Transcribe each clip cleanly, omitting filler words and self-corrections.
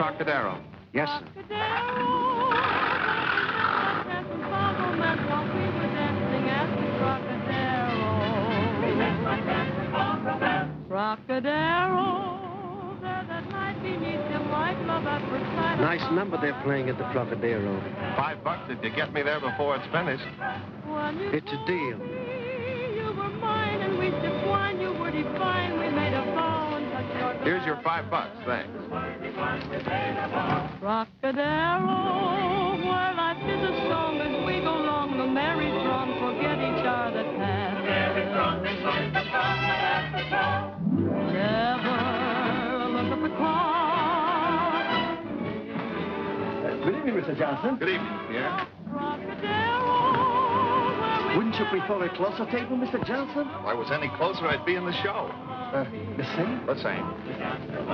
Trocadero. Yes, sir. Trocadero, there that night beneath the white love at first sight. Nice number they're playing at the Trocadero. $5 if you get me there before it's finished. It's a deal. You were mine and we sipped wine. You were divine. We made a vow and touched our glass. Here's your $5. Thanks. Trocadero, where life is a song as we go along the merry throng, forget each other past. Never look at the clock. Good evening, Mr. Johnson. Good evening, Pierre. Wouldn't you prefer a closer table, Mr. Johnson? If I was any closer, I'd be in the show. The same? The same. To,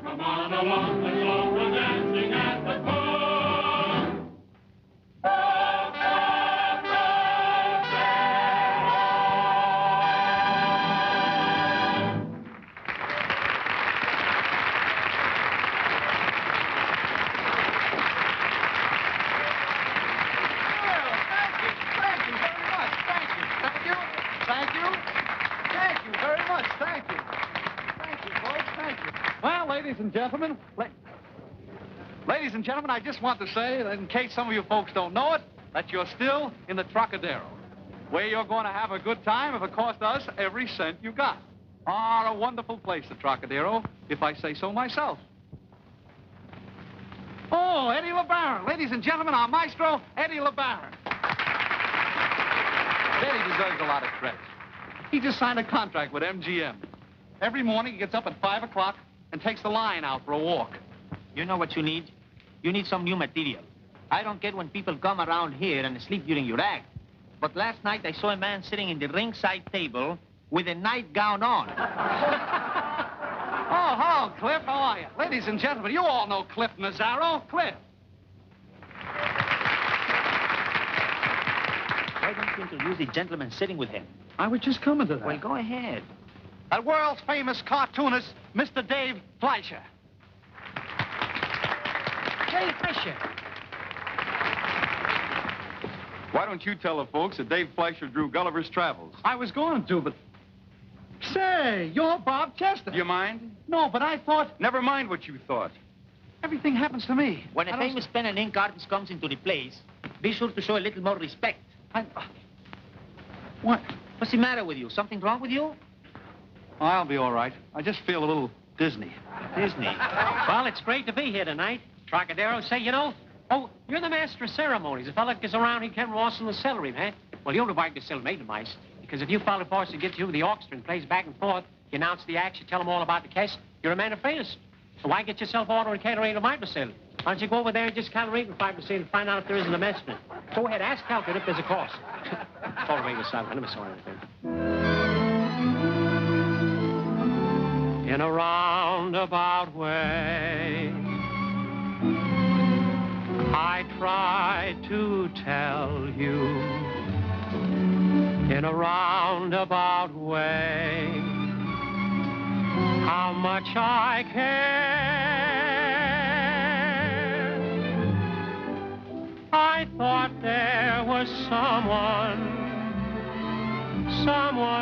Come on along, let's all go dancing at the pub. Well, ladies and gentlemen, I just want to say that in case some of you folks don't know it, that you're still in the Trocadero, where you're going to have a good time if it costs us every cent you got. Ah, a wonderful place, the Trocadero, if I say so myself. Oh, Eddie LeBaron. Ladies and gentlemen, our maestro, Eddie LeBaron. Eddie deserves a lot of credit. He just signed a contract with MGM. Every morning he gets up at 5 o'clock and takes the line out for a walk. You know what you need? You need some new material. I don't get when people come around here and sleep during your act. But last night I saw a man sitting in the ringside table with a nightgown on. Oh, hello, Cliff. How are you? Ladies and gentlemen, you all know Cliff Mazzaro. Cliff. Why don't you introduce the gentleman sitting with him? I was just coming to that. Well, go ahead. The world's famous cartoonist, Mr. Dave Fleischer. Dave Fleischer. Why don't you tell the folks that Dave Fleischer drew Gulliver's Travels? I was going to, but... Say, you're Bob Chester. Do you mind? No, but I thought... Never mind what you thought. Everything happens to me. When a famous pen and ink artist comes into the place, be sure to show a little more respect. What? What's the matter with you? Something wrong with you? I'll be all right. I just feel a little Disney. Disney. Well, it's great to be here tonight. Trocadero, say, you know, oh, you're the master of ceremonies. If fella gets around, he can Ross in the celery, man. Well, you're the wife to sell made the mice. Because if you follow the horse and get through the orchestra and plays back and forth, you announce the acts, you tell them all about the cast, you're a man of famous. So why get yourself ordering catering to my facility? Why don't you go over there and just calibrate with 5% and find out if there isn't a messman? Go ahead, ask Calvin if there's a cost. All right, Miss South, let me saw anything. In a roundabout way, I tried to tell you. In a roundabout way, how much I care. I thought there was someone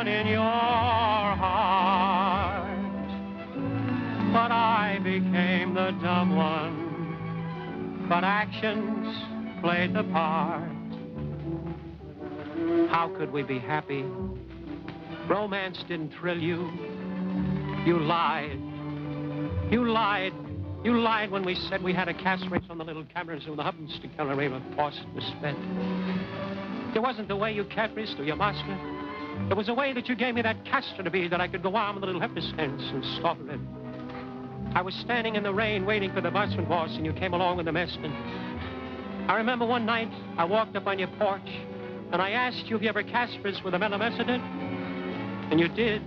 in your heart. But I became the dumb one, but actions played the part. How could we be happy? Romance didn't thrill you. You lied. You lied. You lied when we said we had a cast race on the little cameras with the hubbins to kill a rave of force was spent. It wasn't the way you catfished or your master. It was the way that you gave me that castor to be that I could go on with a little hepticents and stopper it. I was standing in the rain waiting for the busman boss, and you came along with the messman. I remember one night I walked up on your porch, and I asked you if you ever caspers with a melamecedent, and you did.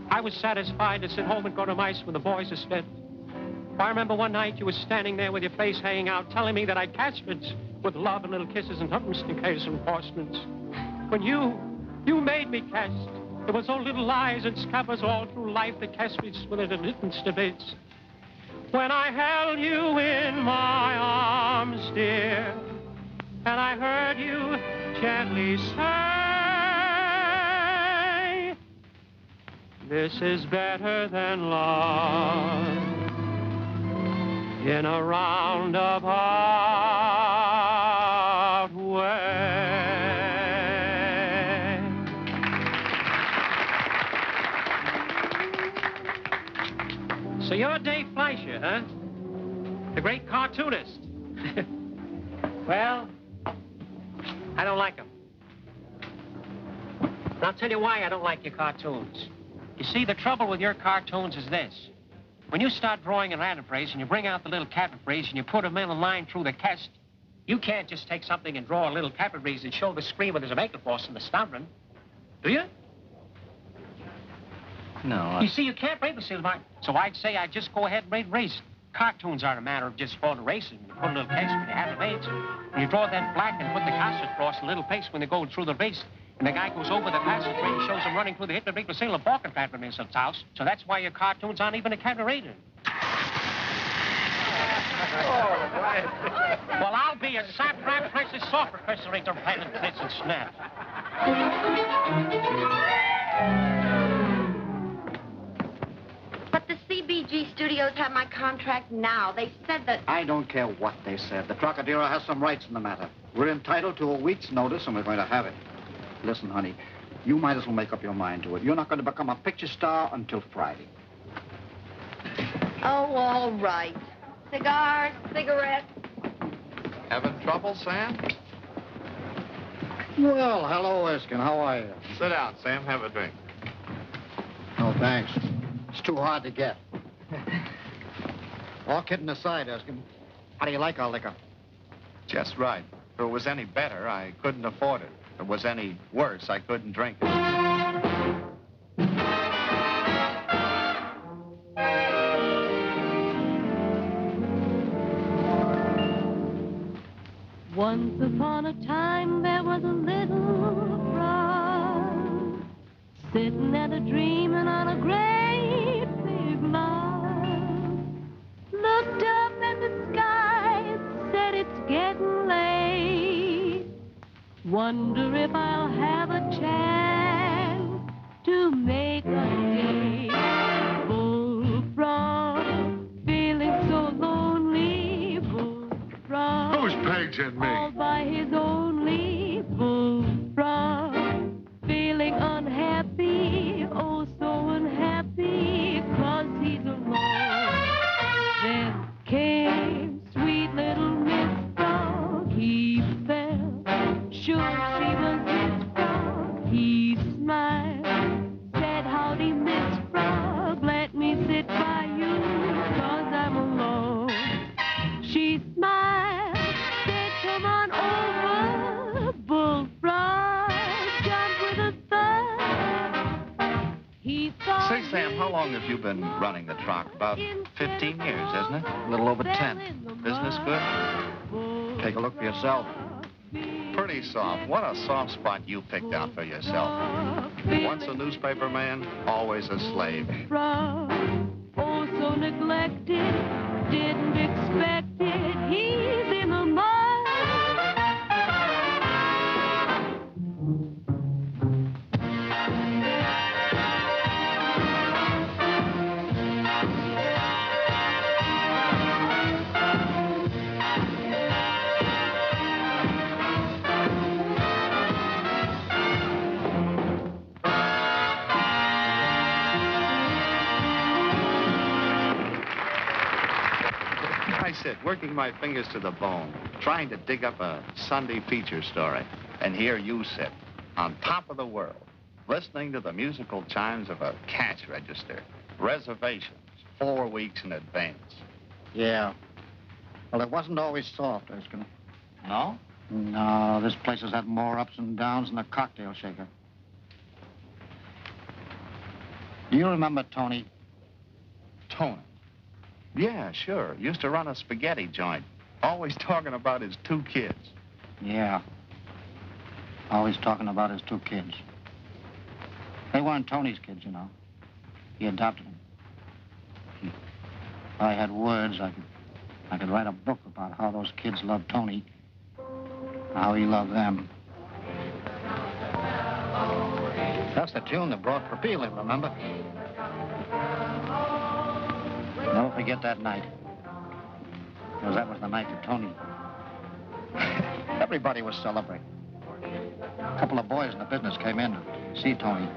I was satisfied to sit home and go to mice when the boys are spent. I remember one night you were standing there with your face hanging out, telling me that I'd caspered with love and little kisses and humpers and cases and enforcements. When you made me cast. There was all little lies and scabbers all through life that cast me swimming in little bits. When I held you in my arms, dear, and I heard you gently say, this is better than love in a roundabout way. So you're Dave Fleischer, huh? The great cartoonist. Well, I don't like them. And I'll tell you why I don't like your cartoons. You see, the trouble with your cartoons is this. When you start drawing an anaphrase and you bring out the little cataphrase and you put them in a line through the cast, you can't just take something and draw a little cataphrase and show the screen where there's a maker force and the stammering. Do you? No. You see, you can't rate the silver. So I'd say I'd just go ahead and race it. Cartoons aren't a matter of just photo racing. You put a little case when you have the mates, and you draw that black and put the cast across a little pace when they go through the race. And the guy goes over the passage way and shows them running through the hit and make the single and balk and fat from his house. So that's why your cartoons aren't even a cabaret. Well, I'll be a sap-rap princess soft requesterator of pen and blitz and snap. But the CBG studios have my contract now. They said that... I don't care what they said. The Trocadero has some rights in the matter. We're entitled to a week's notice, and we're going to have it. Listen, honey, you might as well make up your mind to it. You're not going to become a picture star until Friday. Oh, all right. Cigars, cigarettes. Having trouble, Sam? Well, hello, Erskine. How are you? Sit down, Sam. Have a drink. No, thanks. It's too hard to get. All kidding aside, Erskine, how do you like our liquor? Just right. If it was any better, I couldn't afford it. If it was any worse, I couldn't drink it. Once upon a time there was a little frog sitting and a dreaming on a great big log. Looked up at the sky, said it's getting late. Wonder if I'll have a chance to make a day. Bullfrog, feeling so lonely. Bullfrog, Who's Paige and me? all by his only. Bullfrog, feeling unhappy, oh so unhappy, 'cause he's alone. Then came sweet little Miss Frog. He fell, sure she was his frog. He smiled, said, howdy, Miss Frog, let me sit by you, 'cause I'm alone. She smiled, said, come on over, Bullfrog, jump with a thud. He thought... Say, Sam, how long have you been running the Troc? About 15 years, isn't it? A little over 10. Business good? Take a look for yourself. Pretty soft. What a soft spot you picked out for yourself. Once a newspaper man, always a slave. Frog, oh so neglected, didn't expect it. He's in the mud. I sit, working my fingers to the bone, trying to dig up a Sunday feature story. And here you sit, on top of the world, listening to the musical chimes of a cash register. Reservations, 4 weeks in advance. Yeah. Well, it wasn't always soft, Erskine. No? No, this place has had more ups and downs than a cocktail shaker. Do you remember Tony? Tony. Yeah, sure. Used to run a spaghetti joint. Always talking about his 2 kids. Yeah. Always talking about his 2 kids. They weren't Tony's kids, you know. He adopted them. If I had words, I could write a book about how those kids loved Tony, how he loved them. That's the tune that brought Purpeel in, remember? Never forget that night. Because that was the night that Tony... Everybody was celebrating. A couple of boys in the business came in to see Tony.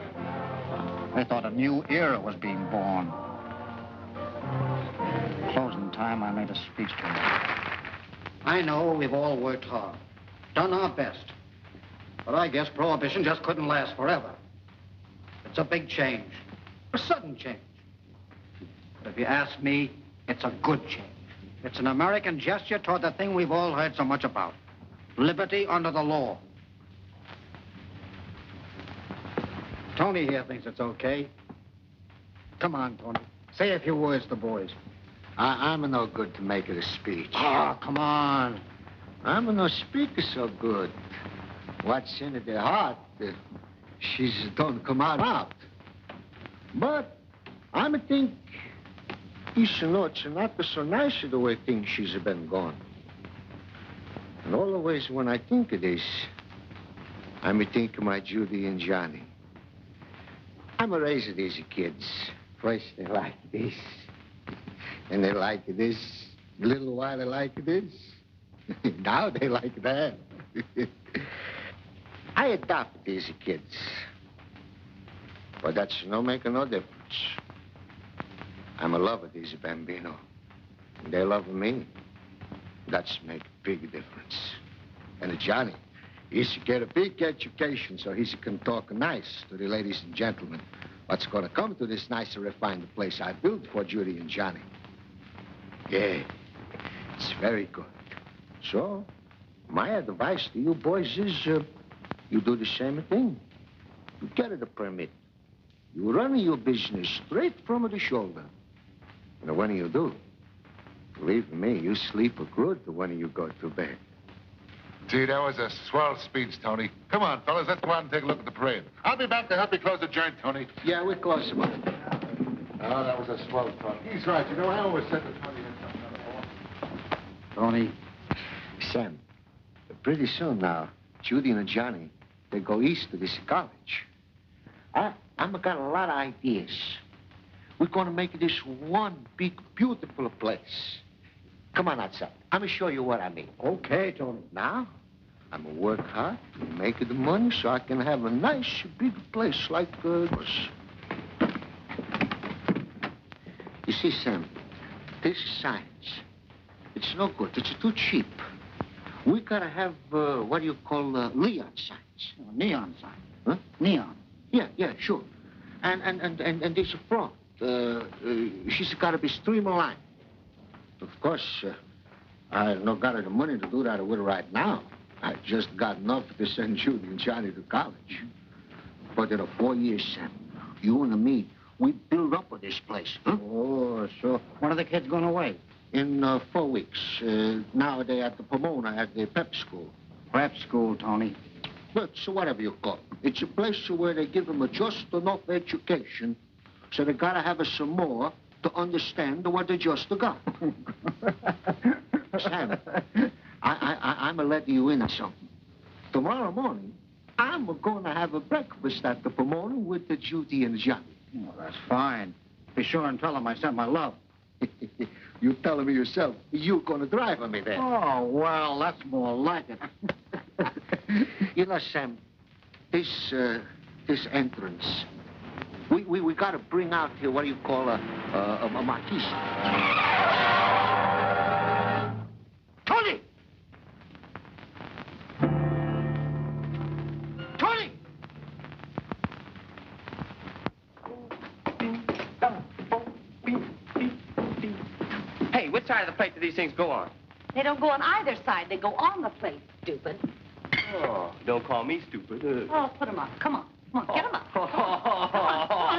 They thought a new era was being born. Closing time, I made a speech to him. I know we've all worked hard, done our best. But I guess Prohibition just couldn't last forever. It's a big change, a sudden change. But if you ask me, it's a good change. It's an American gesture toward the thing we've all heard so much about. Liberty under the law. Tony here thinks it's okay. Come on, Tony. Say a few words to the boys. I'm no good to make it a speech. Oh, come on. I'm no speaker so good. What's in the heart, she's don't come out. But I think you should know it's not so nice the way things she's been going. And always when I think of this, I think of my Judy and Johnny. I'm raising these kids. First they like this, and they like this. A little while they like this. Now they like that. I adopted these kids. But that's no making no difference. I'm a lover of these bambino. And they love me. That's make a big difference. And Johnny, he's to get a big education so he can talk nice to the ladies and gentlemen. What's going to come to this nice and refined place I built for Judy and Johnny. Yeah, it's very good. So, my advice to you boys is you do the same thing. You get a permit. You run your business straight from the shoulder. And when you do, believe me, you sleep good when you go to bed. Gee, that was a swell speech, Tony. Come on, fellas, let's go out and take a look at the parade. I'll be back to help you close the joint, Tony. Yeah, we're close them up. Oh, that was a swell talk. He's right. You know, I always said that Tony had something on the phone. Tony, Sam, pretty soon now, Judy and Johnny, they go east to this college. I'm got a lot of ideas. We're going to make this one big, beautiful place. Come on outside. I'm going to show you what I mean. Okay, Tony. Now, I'm going to work hard to make the money so I can have a nice, big place like this. You see, Sam, this is science. It's no good. It's too cheap. We got to have, what do you call, neon signs. Oh, neon sign. Huh? Neon. Yeah, sure. And this front. She's got to be streamlined. Of course, I not got the money to do that with her right now. I just got enough to send Judy and Johnny to college. But in 4 years, Sam, you and me, we build up with this place. Huh? Oh, so when are the kids going away? In 4 weeks. Now they're at the Pomona at the prep school. Prep school, Tony. But so whatever you call it. It's a place where they give them just enough education, so they gotta have some more to understand what they just got. Sam, I'm letting you in on something. Tomorrow morning, I'm gonna have a breakfast at the Pomona with the Judy and Johnny. Well, that's fine. Be sure and tell them I sent my love. You telling me yourself, you're gonna drive me there. Oh, well, that's more like it. You know, Sam, this entrance, we got to bring out here what do you call a marquise. Tony! Tony! Hey, which side of the plate do these things go on? They don't go on either side. They go on the plate, stupid. Oh, don't call me stupid. Oh, put them up. Come on. Come on, get them up. Come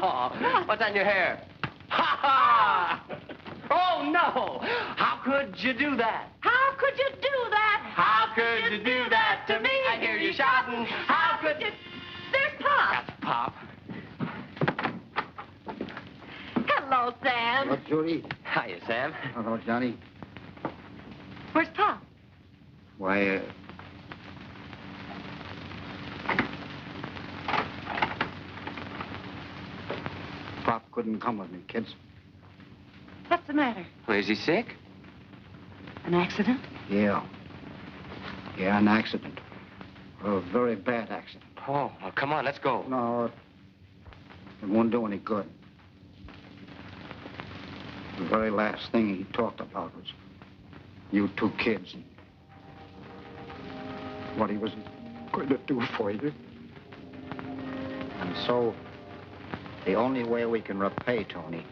on. What's on your hair? Ha ha! Oh, no! How could you do that? How could you do that? How could you do that to me? I hear you shouting. How Sam. Hello, Judy. Hiya, Sam. Hello, Johnny. Where's Pop? Why, Pop couldn't come with me, kids. What's the matter? Well, is he sick? An accident? Yeah. Yeah, an accident. A very bad accident. Oh, well, come on, let's go. No, it won't do any good. The very last thing he talked about was you two kids and what he was going to do for you. And so, the only way we can repay Tony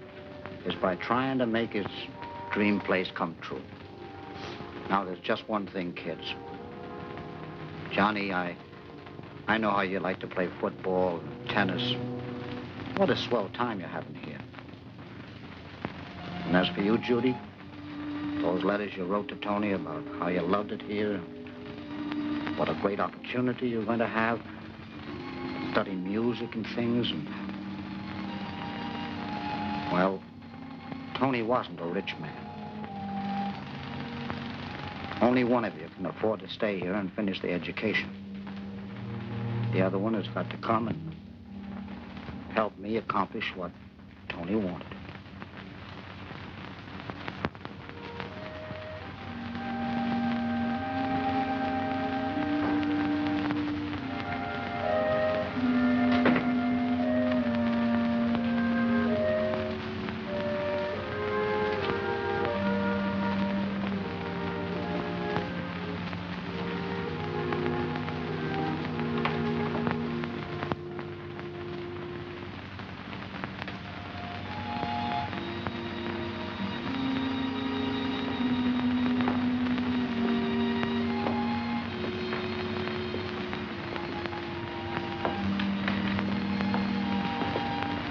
is by trying to make his dream place come true. Now, there's just one thing, kids. Johnny, I know how you like to play football, tennis. What a swell time you're having here. And as for you, Judy, those letters you wrote to Tony about how you loved it here, what a great opportunity you're going to have, study music and things, and... Well, Tony wasn't a rich man. Only one of you can afford to stay here and finish the education. The other one has got to come and help me accomplish what Tony wanted.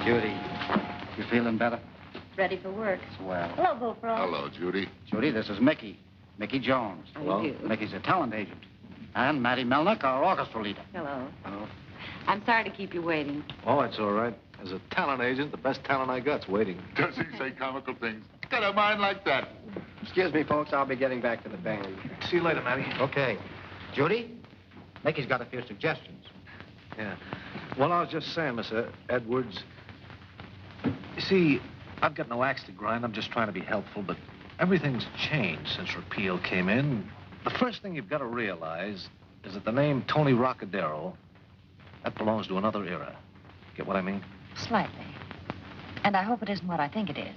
Judy, you feeling better? Ready for work. Swell. Hello, Bullfrog. Hello, Judy. Judy, this is Mickey. Mickey Jones. How do you do? Mickey's a talent agent. And Matty Melnick, our orchestra leader. Hello. Hello. I'm sorry to keep you waiting. Oh, it's all right. As a talent agent, the best talent I got's waiting. Does he say comical things? Got a mind like that. Excuse me, folks. I'll be getting back to the band. See you later, Matty. Okay. Judy, Mickey's got a few suggestions. Yeah. Well, I was just saying, Miss Edwards. You see, I've got no axe to grind. I'm just trying to be helpful, but everything's changed since repeal came in. The first thing you've got to realize is that the name Tony Rockadero, that belongs to another era. Get what I mean? Slightly. And I hope it isn't what I think it is.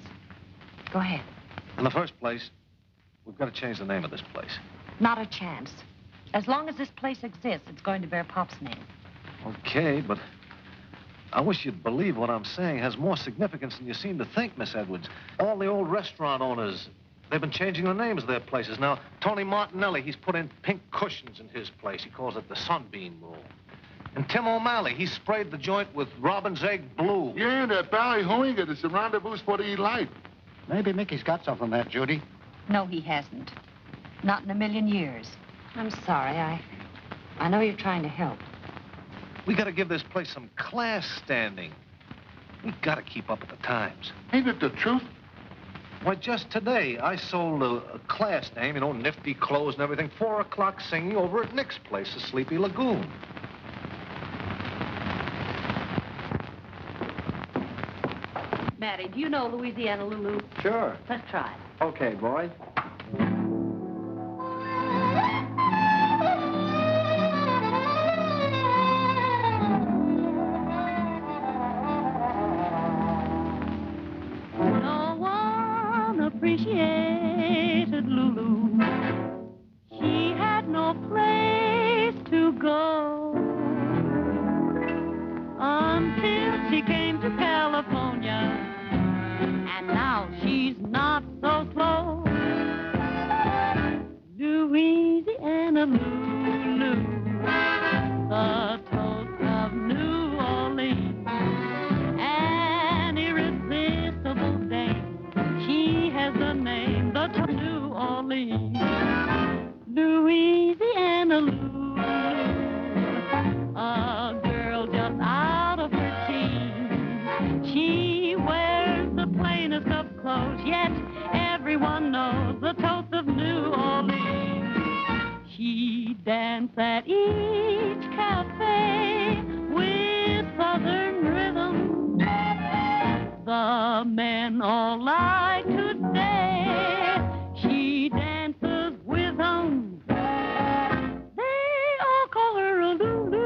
Go ahead. In the first place, we've got to change the name of this place. Not a chance. As long as this place exists, it's going to bear Pop's name. Okay, but I wish you'd believe what I'm saying has more significance than you seem to think, Miss Edwards. All the old restaurant owners, they've been changing the names of their places. Now, Tony Martinelli, he's put in pink cushions in his place. He calls it the Sunbeam Room. And Tim O'Malley, he sprayed the joint with robin's egg blue. Yeah, that ballyhooing is a rendezvous for the elite. Maybe Mickey's got something there, Judy. No, he hasn't. Not in a million years. I'm sorry. I know you're trying to help. We got to give this place some class standing. We got to keep up with the times. Ain't it the truth? Why, just today, I sold a class name, you know, nifty clothes and everything, 4 o'clock singing over at Nick's place, the Sleepy Lagoon. Matty, do you know Louisiana Lulu? Sure. Let's try it. Okay, boys. No one appreciated Lulu. She had no place to go until she came to California, and now she's not so slow. Louisiana Lulu, the toast of New Orleans, an irresistible dame. She has the name, the toast of New Orleans. Louisiana Lulu, a girl just out of her teens. She wears the plainest of clothes dance at each cafe with southern rhythm. The men all like to stay. She dances with them. They all call her a Lulu.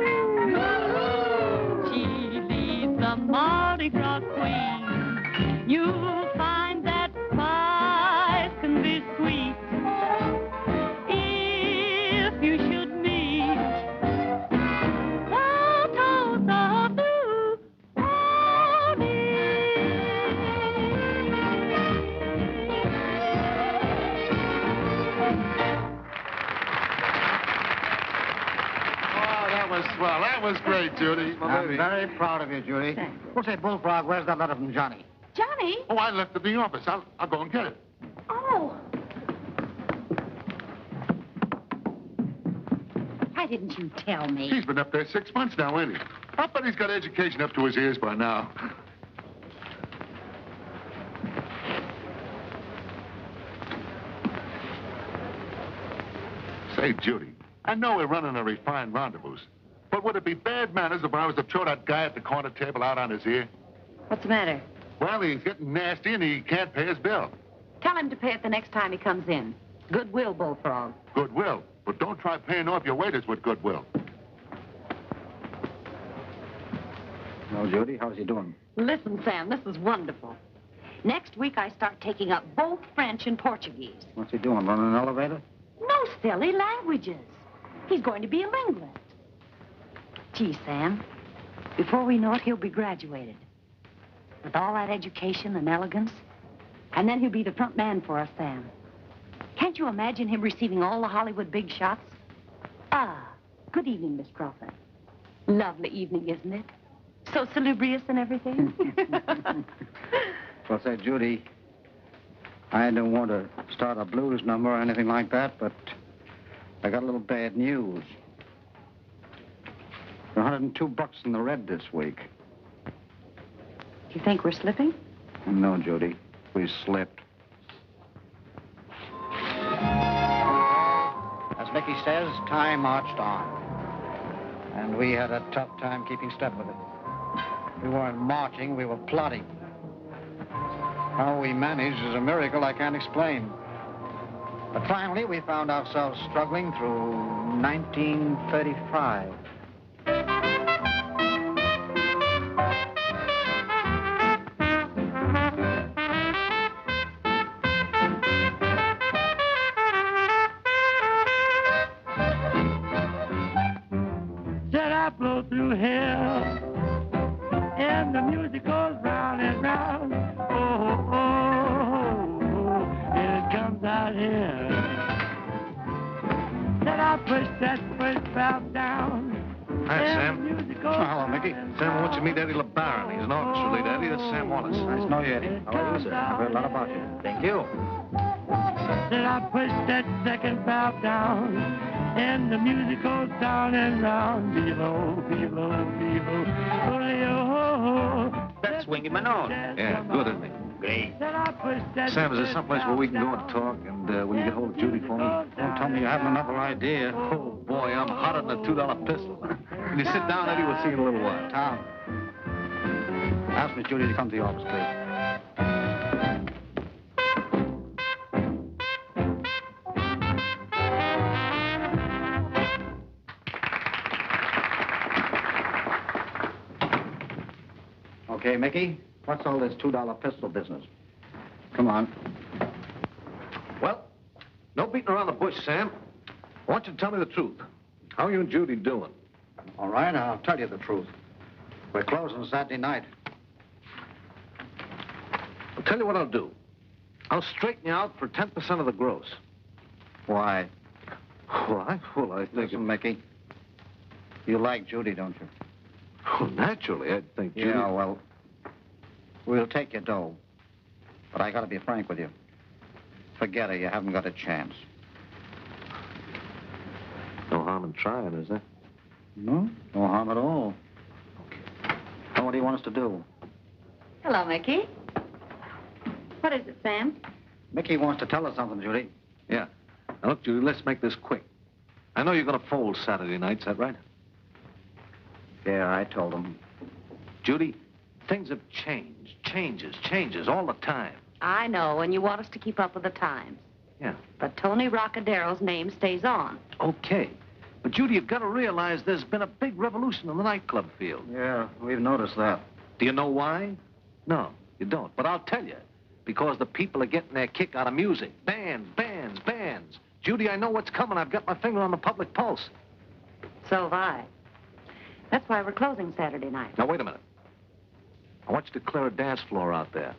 She leads the Mardi Gras queen. You'll find that spice can be sweet if you should meet the tones of New That was swell. That was great, Judy. I'm very proud of you, Judy. We'll say, Bullfrog, where's that letter from Johnny? Johnny? Oh, I left it in the office. I'll go and get it. Oh. Why didn't you tell me? He's been up there 6 months now, ain't he? I bet he's got education up to his ears by now. Say, Judy, I know we're running a refined rendezvous, but would it be bad manners if I was to throw that guy at the corner table out on his ear? What's the matter? Well, he's getting nasty and he can't pay his bill. Tell him to pay it the next time he comes in. Goodwill, Bullfrog. Goodwill, but don't try paying off your waiters with goodwill. Well, Judy, how's he doing? Listen, Sam, this is wonderful. Next week, I start taking up both French and Portuguese. What's he doing, running an elevator? No silly languages. He's going to be a linguist. Gee, Sam, before we know it, he'll be graduated. With all that education and elegance. And then he'll be the front man for us, Sam. Can't you imagine him receiving all the Hollywood big shots? Ah, good evening, Miss Crawford. Lovely evening, isn't it? So salubrious and everything. Well, say, Judy, I don't want to start a blues number or anything like that, but I got a little bad news. We're $102 in the red this week. You think we're slipping? No, Judy, we slipped. As Mickey says, time marched on. And we had a tough time keeping step with it. We weren't marching, we were plodding. How we managed is a miracle I can't explain. But finally, we found ourselves struggling through 1935. Said I blow through hell, and the music goes round and round. Oh, oh, oh, it comes out here. Said I push that first valve down. Hi, Sam. Hello, Mickey. Sam wants you to meet Eddie LeBaron. He's an orchestra leader. Eddie, this is Sam Wallace. Nice to know you, Eddie. How are you, sir? I've heard a lot about you. Thank you. Said I push that second valve down, and the music goes down and round. Below, below, below. Oh, That's swinging my nose. Yeah, good, isn't he? Great. Sam, is there someplace where we can go and talk, and will you get hold of Judy for me? Don't tell me you haven't another idea. Oh, boy, I'm hotter than a $2 pistol. Can you sit down, Eddie? We'll see you in a little while. Tom, ask Miss Judy to come to the office, please. Okay, Mickey, what's all this $2 pistol business? Come on. Well, no beating around the bush, Sam. I want you to tell me the truth. How are you and Judy doing? All right, I'll tell you the truth. We're closing Saturday night. I'll tell you what I'll do. I'll straighten you out for 10% of the gross. Why? Why? Well, I think... Listen, Mickey, you like Judy, don't you? Oh, naturally, I'd think Judy... Yeah, well, we'll take your dough. But I gotta be frank with you. Forget her, you haven't got a chance. No harm in trying, is there? No, no harm at all. Okay. Now, what do you want us to do? Hello, Mickey. What is it, Sam? Mickey wants to tell us something, Judy. Yeah. Now, look, Judy, let's make this quick. I know you're going to fold Saturday night, is that right? Yeah, I told him. Judy, things have changed. Changes all the time. I know, and you want us to keep up with the times. Yeah. But Tony Rocadero's name stays on. Okay. But, Judy, you've got to realize there's been a big revolution in the nightclub field. Yeah, we've noticed that. Do you know why? No, you don't. But I'll tell you. Because the people are getting their kick out of music. Bands. Judy, I know what's coming. I've got my finger on the public pulse. So have I. That's why we're closing Saturday night. Now, wait a minute. I want you to clear a dance floor out there.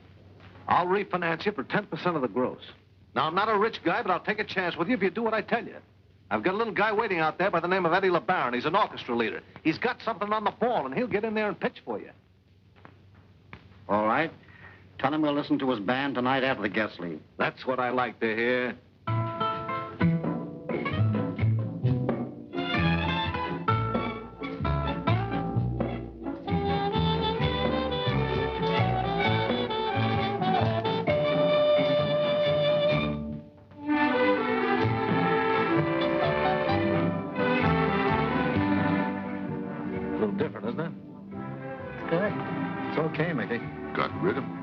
I'll refinance you for 10% of the gross. Now, I'm not a rich guy, but I'll take a chance with you if you do what I tell you. I've got a little guy waiting out there by the name of Eddie LeBaron. He's an orchestra leader. He's got something on the ball, and he'll get in there and pitch for you. All right. Tell him we'll listen to his band tonight after the guests leave. That's what I like to hear. A little different, isn't it? It's good. It's okay, Mickey. Got rhythm.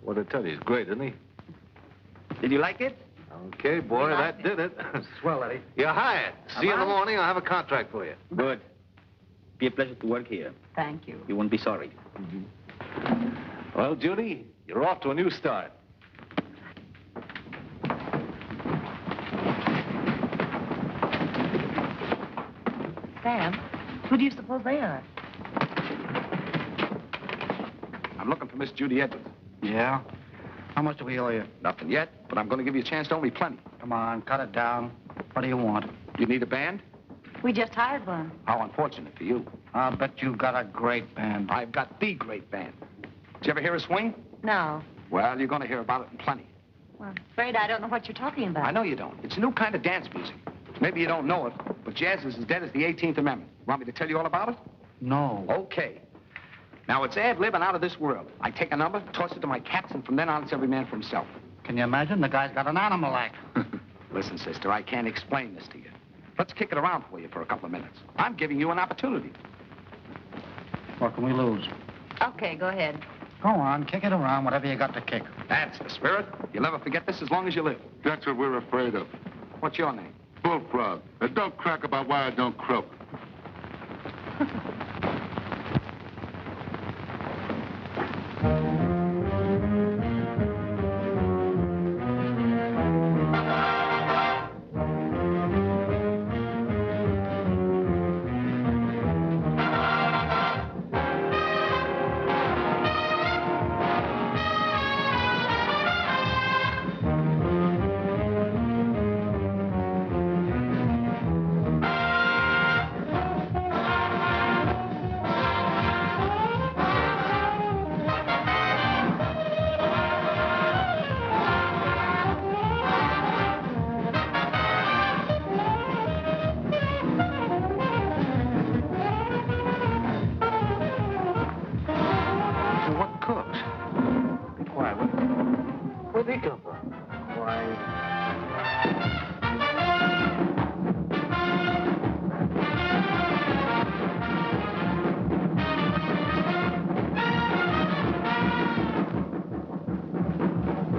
What'd I tell you? He's great, isn't he? Did you like it? Okay, boy, that did it. Swell, Eddie. You're hired. See you in the morning. I'll have a contract for you. Good. Be a pleasure to work here. Thank you. You won't be sorry. Well, Judy, you're off to a new start. Sam, who do you suppose they are? I'm looking for Miss Judy Edwards. Yeah? How much do we owe you? Nothing yet, but I'm going to give you a chance to owe me plenty. Come on, cut it down. What do you want? You need a band? We just hired one. How unfortunate for you. I'll bet you've got a great band. I've got the great band. Did you ever hear a swing? No. Well, you're going to hear about it in plenty. Well, I'm afraid I don't know what you're talking about. I know you don't. It's a new kind of dance music. Maybe you don't know it, but jazz is as dead as the 18th Amendment. Want me to tell you all about it? No. Okay. Now, it's ad-lib and out of this world. I take a number, toss it to my cats, and from then on, it's every man for himself. Can you imagine? The guy's got an animal act. Listen, sister, I can't explain this to you. Let's kick it around for you for a couple of minutes. I'm giving you an opportunity. What can we lose? Okay, go ahead. Go on, kick it around, whatever you got to kick. That's the spirit. You'll never forget this as long as you live. That's what we're afraid of. What's your name? Bullfrog. And don't crack about why I don't croak.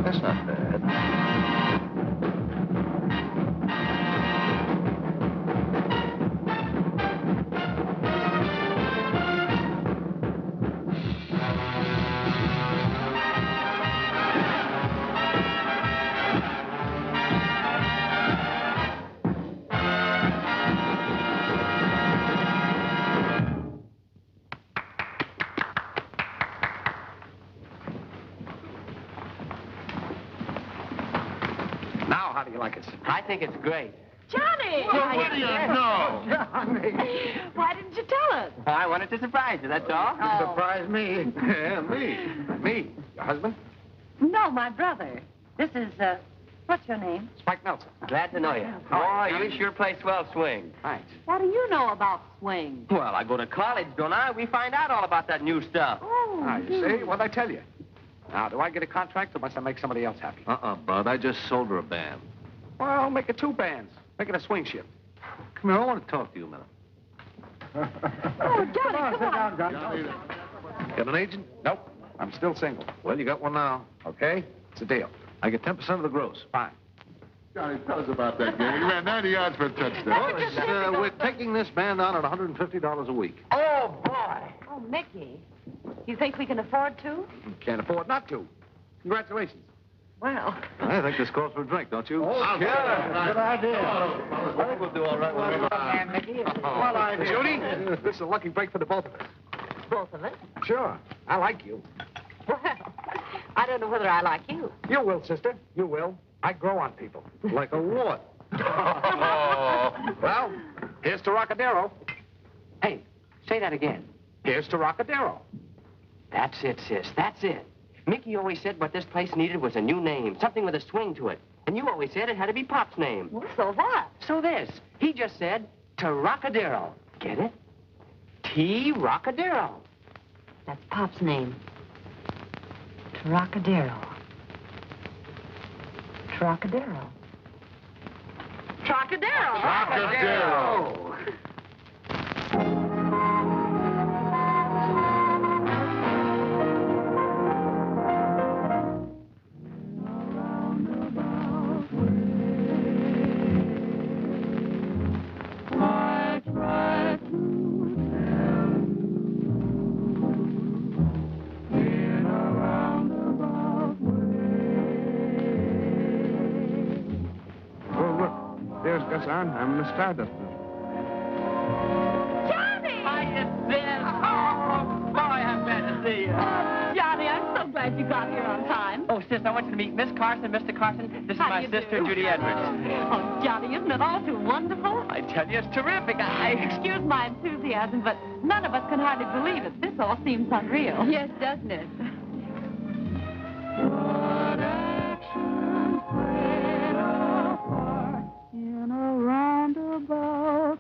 That's not bad. Now, how do you like it? I think it's great. Johnny! Well, what do you know? Johnny. Why didn't you tell us? I wanted to surprise you, that's all. Surprise me. Yeah, me. Me, your husband, No, my brother. This is, what's your name? Spike Nelson. Glad to know you. Boy, you sure play swell swing. Thanks. What do you know about swing? Well, I go to college, don't I? We find out all about that new stuff. Ah, you see? What'd I tell you? Now, do I get a contract or must I make somebody else happy? Bud, I just sold her a band. Well, make it 2 bands. Make it a swing shift. Come here, I want to talk to you a minute. Oh, Johnny, come on. Johnny. Got an agent? Nope. I'm still single. Well, you got one now. Okay? It's a deal. I get 10% of the gross. Fine. Johnny, tell us about that game. You ran 90 yards for a touchdown. Well, we're taking this band on at $150 a week. Oh, boy. Oh, Mickey, you think we can afford to? Can't afford not to. Congratulations. Well, I think this calls for a drink, don't you? Oh, good idea. I think we'll do all right. What idea? Judy, this is a lucky break for the both of us. both of us. Sure. I like you. Well, I don't know whether I like you. You will, sister. You will. I grow on people. Like a what? Well, here's to Trocadero. Hey, say that again. Here's to Trocadero. That's it, sis. That's it. Mickey always said what this place needed was a new name, something with a swing to it. And you always said it had to be Pop's name. Well, so what? So this. He just said, Trocadero. Get it? Trocadero. That's Pop's name. Trocadero. Trocadero. Trocadero. Trocadero. I'm the Stardust. Johnny! Hiya, sis. Oh, boy, I'm glad to see you. Johnny, I'm so glad you got here on time. Oh, sis, I want you to meet Miss Carson, Mr. Carson. This is How my do you sister, do? Judy Edwards. Oh, Johnny, isn't it all too wonderful? I tell you, it's terrific. Excuse my enthusiasm, but none of us can hardly believe it. This all seems unreal. Yes, doesn't it? In a roundabout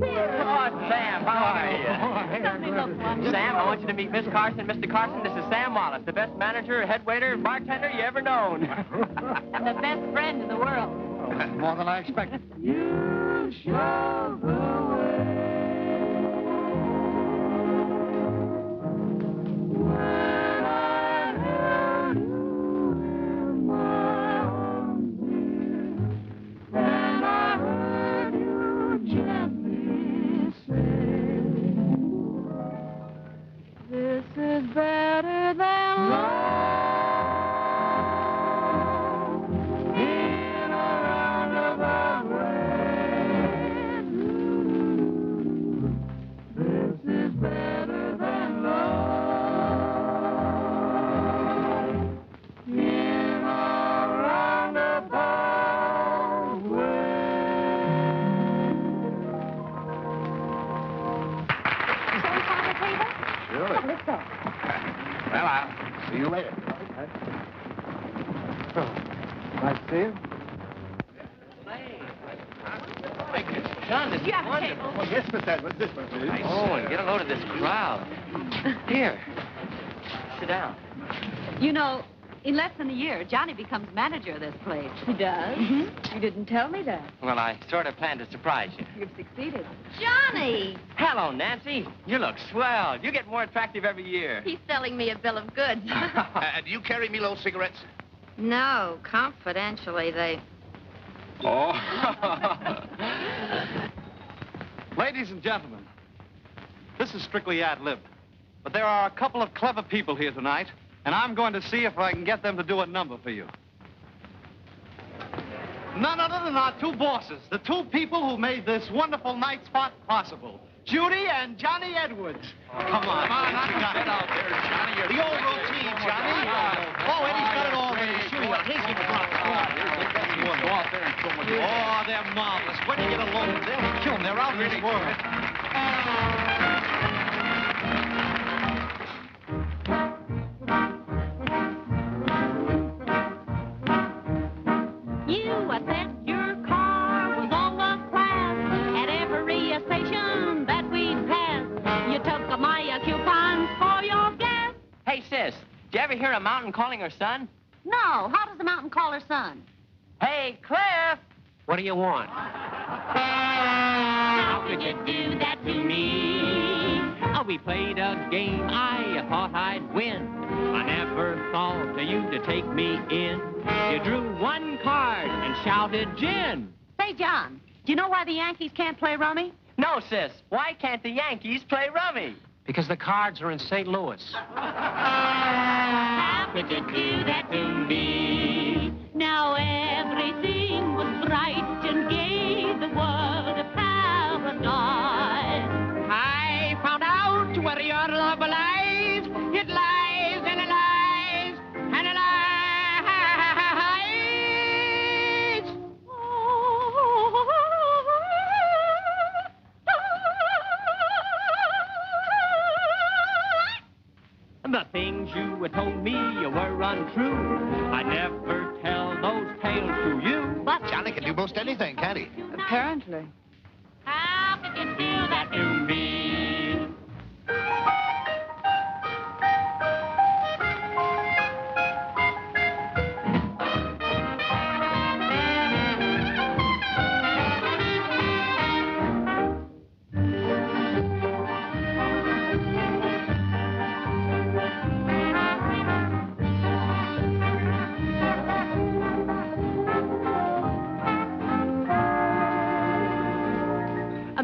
Oh, Sam, how are you? Doesn't he look wonderful? Sam, I want you to meet Miss Carson, Mr. Carson. This is Sam Wallace, the best manager, head waiter, bartender you ever known. And the best friend in the world. Oh, more than I expected. You show the way. When I held you in my arms, dear, and I heard you gently say, this is better than love. In a roundabout way. This is better than love. In a roundabout way. Shall we find a table? Surely. Oh, let's go. Well, I'll see you later. Nice to see you. John, this is You have a wonderful. table. Yes, Miss Edwards, this one, please. Oh, and get a load of this crowd. Here, sit down. You know, in less than a year, Johnny becomes manager of this place. He does? You didn't tell me that. Well, I sort of planned to surprise you. You've succeeded. Johnny! Hello, Nancy. You look swell. You get more attractive every year. He's selling me a bill of goods. Do you carry Milo cigarettes? No, confidentially, they... Oh. Ladies and gentlemen, this is strictly ad-lib. But there are a couple of clever people here tonight, and I'm going to see if I can get them to do a number for you. None other than our two bosses, the two people who made this wonderful night spot possible, Judy and Johnny Edwards. Come on, what you got out there, Johnny? The old routine, Johnny. Oh, Eddie's got it all ready. Shoot at least give us one. Go out there and show them what you Oh, they're marvelous. When you get alone, they'll kill them. They're out of this world. You, I said your car was all the class at every station that we'd pass. You took my coupons for your gas. Hey, sis, did you ever hear a mountain calling her son? No, how does the mountain call her son? Hey, Cliff! What do you want? How could you do that to me? Oh, we played a game I thought I'd win. I never thought of you to take me in. You drew one card and shouted gin. Say, John, do you know why the Yankees can't play rummy? No, sis. Why can't the Yankees play rummy? Because the cards are in St. Louis. How could you do that to me? Now everything was bright and gay, the world a paradise. I found out where your love lies. It lies and it lies and it lies. The things you had told me were untrue. I never tell those tales to you. But Johnny can do most anything, can't he? Apparently. How could you do that to me?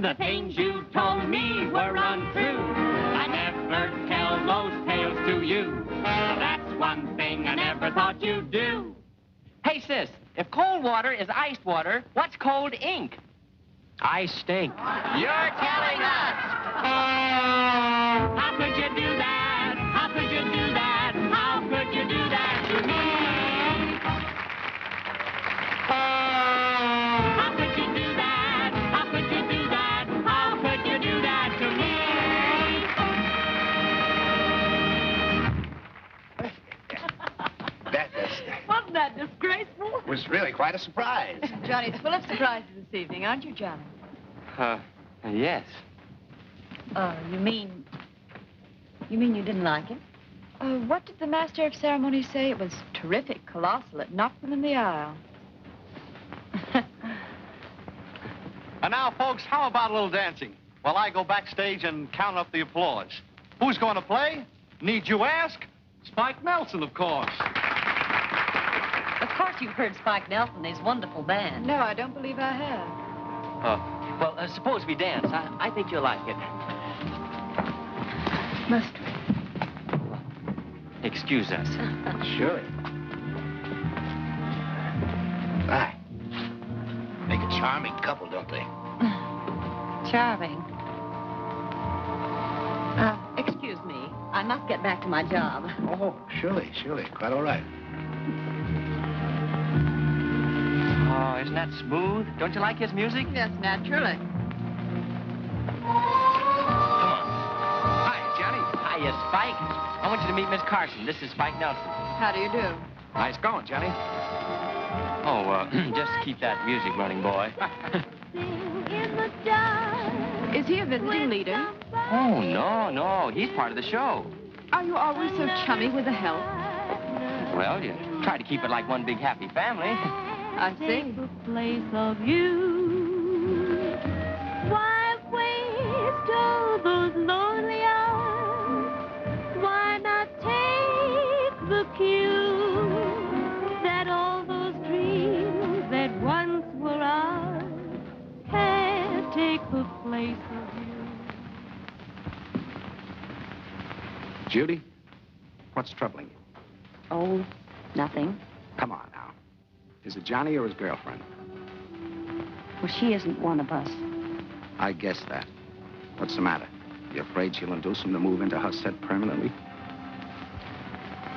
The things you told me were untrue. I never tell those tales to you. That's one thing I never thought you'd do. Hey, sis, if cold water is iced water, what's cold ink? I stink. You're telling us! How could you do that? How could you do that? How could you do that to me? How could you do that? How could you do that? How could you do that to me? Wasn't that disgraceful? Was really quite a surprise. Johnny's full of surprises this evening, aren't you, Johnny? Yes. You mean you didn't like it? What did the master of ceremonies say? It was terrific, colossal. It knocked them in the aisle. And now, folks, how about a little dancing? While I go backstage and count up the applause. Who's going to play? Need you ask? Spike Nelson, of course. Of course you've heard Spike Nelson, his wonderful band. No, I don't believe I have. Well, suppose we dance. I think you'll like it. Must we? Excuse us. Surely. Aye. Make a charming couple, don't they? Charming. Excuse me. I must get back to my job. Oh, surely. Quite all right. Oh, isn't that smooth? Don't you like his music? Yes, naturally. Come on. Hi, Johnny. Hiya, Spike. I want you to meet Miss Carson. This is Spike Nelson. How do you do? Nice going, Johnny. Oh, just keep that music running, boy. Is he a visiting leader? Oh, no. He's part of the show. Are you always so chummy with the help? Well, you try to keep it like one big happy family. I see. The place of you. Why waste all those lonely hours? Why not take the cue that all those dreams that once were ours can't take the place of you? Judy, what's troubling you? Oh, nothing. Come on now. Is it Johnny or his girlfriend? Well, she isn't one of us. I guess that. What's the matter? You afraid she'll induce him to move into her set permanently?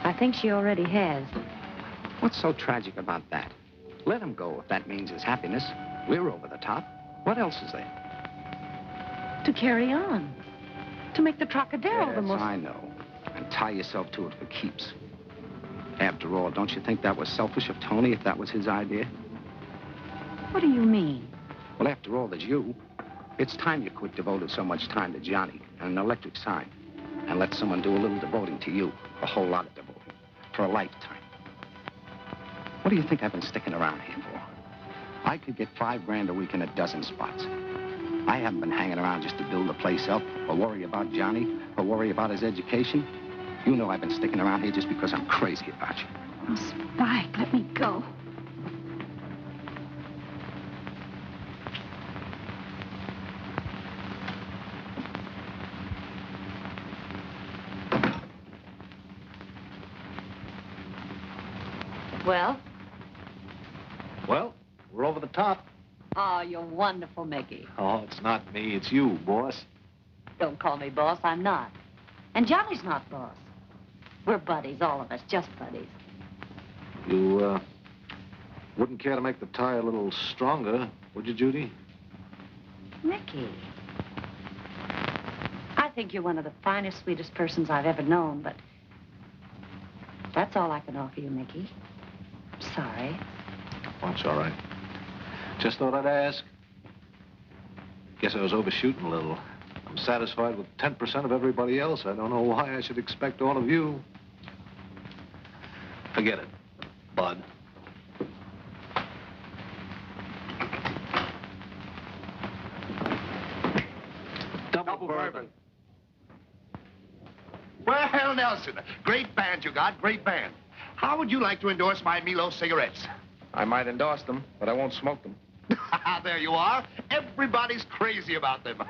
I think she already has. What's so tragic about that? Let him go if that means his happiness. We're over the top. What else is there? To carry on. To make the Trocadero the most... I know. And tie yourself to it for keeps. After all, don't you think that was selfish of Tony if that was his idea? What do you mean? Well, after all, there's you. It's time you quit devoting so much time to Johnny and an electric sign. And let someone do a little devoting to you. A whole lot of devoting. For a lifetime. What do you think I've been sticking around here for? I could get $5 a week in a dozen spots. I haven't been hanging around just to build the place up, or worry about Johnny, or worry about his education. You know I've been sticking around here just because I'm crazy about you. Oh, Spike, let me go. Well? Well, we're over the top. Oh, you're wonderful, Mickey. Oh, it's not me, it's you, boss. Don't call me boss, I'm not. And Johnny's not boss. We're buddies, all of us, just buddies. You, wouldn't care to make the tie a little stronger, would you, Judy? Mickey. I think you're one of the finest, sweetest persons I've ever known, but that's all I can offer you, Mickey. Sorry. Oh, it's all right. Just thought I'd ask. Guess I was overshooting a little. I'm satisfied with 10% of everybody else. I don't know why I should expect all of you. Forget it, bud. Double bourbon. Well, Nelson, great band you got, great band. How would you like to endorse my Milo cigarettes? I might endorse them, but I won't smoke them. There you are. Everybody's crazy about them.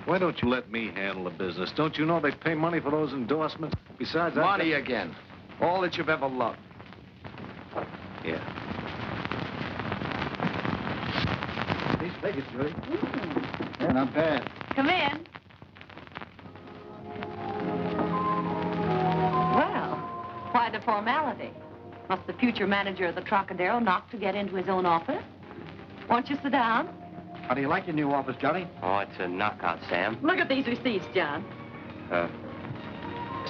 Why don't you let me handle the business? Don't you know they pay money for those endorsements? Besides, Money again. All that you've ever loved. Yeah. These figures, Judy. Yeah, not bad. Come in. Well, why the formality? Must the future manager of the Trocadero knock to get into his own office? Won't you sit down? How do you like your new office, Johnny? Oh, it's a knockout, Sam. Look at these receipts, John.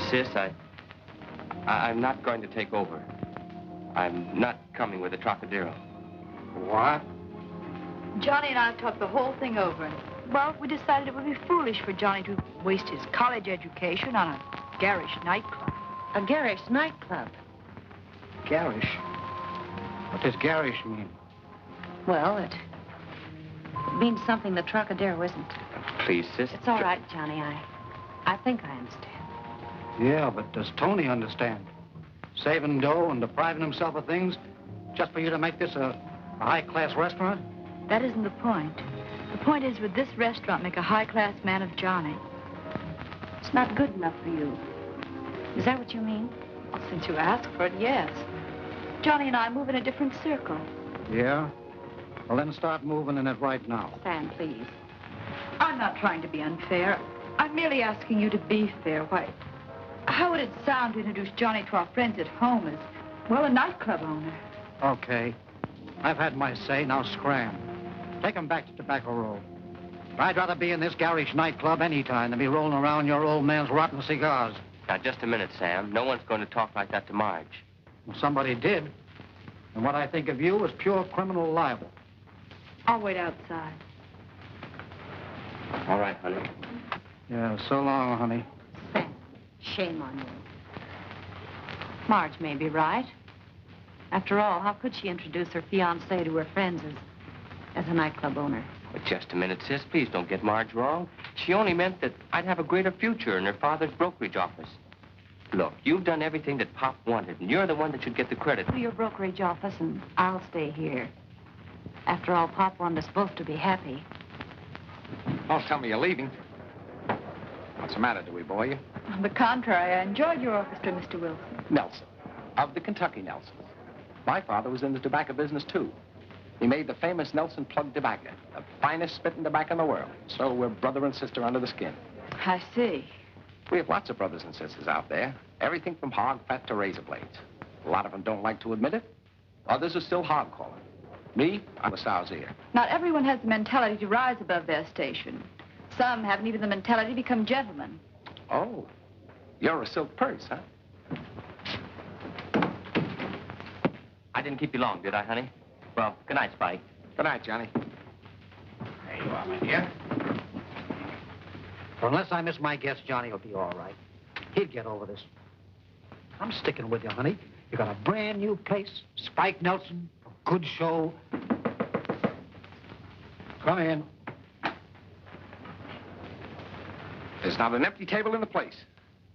Sis, I'm not going to take over. I'm not coming with the Trocadero. What? Johnny and I talked the whole thing over. And, well, we decided it would be foolish for Johnny to waste his college education on a garish nightclub. A garish nightclub. Garish? What does garish mean? Well, it means something the Trocadero isn't. Please, sis. It's all right, Johnny. I think I understand. Yeah, but does Tony understand? Saving dough and depriving himself of things just for you to make this a high-class restaurant? That isn't the point. The point is, would this restaurant make a high-class man of Johnny? It's not good enough for you. Is that what you mean? Well, since you asked for it, yes. Johnny and I move in a different circle. Yeah? Well, then start moving in it right now. Sam, please. I'm not trying to be unfair. I'm merely asking you to be fair. Why, how would it sound to introduce Johnny to our friends at home as, well, a nightclub owner? Okay. I've had my say, now scram. Take him back to Tobacco Row. I'd rather be in this garish nightclub any time than be rolling around your old man's rotten cigars. Now, just a minute, Sam. No one's going to talk like that to Marge. Well, somebody did. And what I think of you is pure criminal libel. I'll wait outside. All right, honey. Yeah, so long, honey. Sam, shame on you. Marge may be right. After all, how could she introduce her fiancé to her friends as a nightclub owner? But just a minute, sis. Please don't get Marge wrong. She only meant that I'd have a greater future in her father's brokerage office. Look, you've done everything that Pop wanted, and you're the one that should get the credit. To your brokerage office, and I'll stay here. After all, Pop wanted us both to be happy. Don't tell me you're leaving. What's the matter? Do we bore you? On the contrary, I enjoyed your orchestra, Mr. Wilson. Nelson, of the Kentucky Nelsons. My father was in the tobacco business, too. He made the famous Nelson plug tobacco, the finest spitting tobacco in the world. So we're brother and sister under the skin. I see. We have lots of brothers and sisters out there. Everything from hog fat to razor blades. A lot of them don't like to admit it. Others are still hog calling. Me, I'm a sow's ear. Not everyone has the mentality to rise above their station. Some haven't even the mentality to become gentlemen. Oh, you're a silk purse, huh? I didn't keep you long, did I, honey? Well, good night, Spike. Good night, Johnny. There you are, my dear. Well, unless I miss my guess, Johnny will be all right. He'd get over this. I'm sticking with you, honey. You got a brand new place, Spike Nelson, a good show. Come in. There's not an empty table in the place.